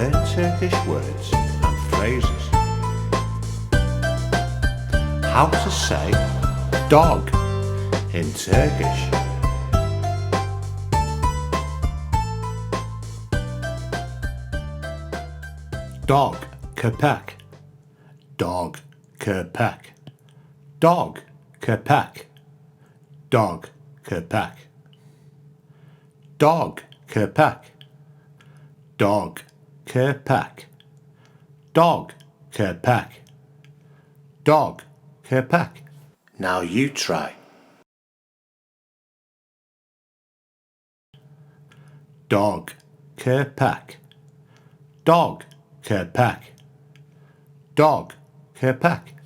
learn Turkish words and phrases. How to say dog in Turkish. Dog, köpek. Dog, köpek. Dog, köpek. Dog, köpek. Dog, köpek. Dog, köpek. Dog, köpek. Dog, köpek. Now you try. Dog, köpek. Dog, köpek. Dog, köpek.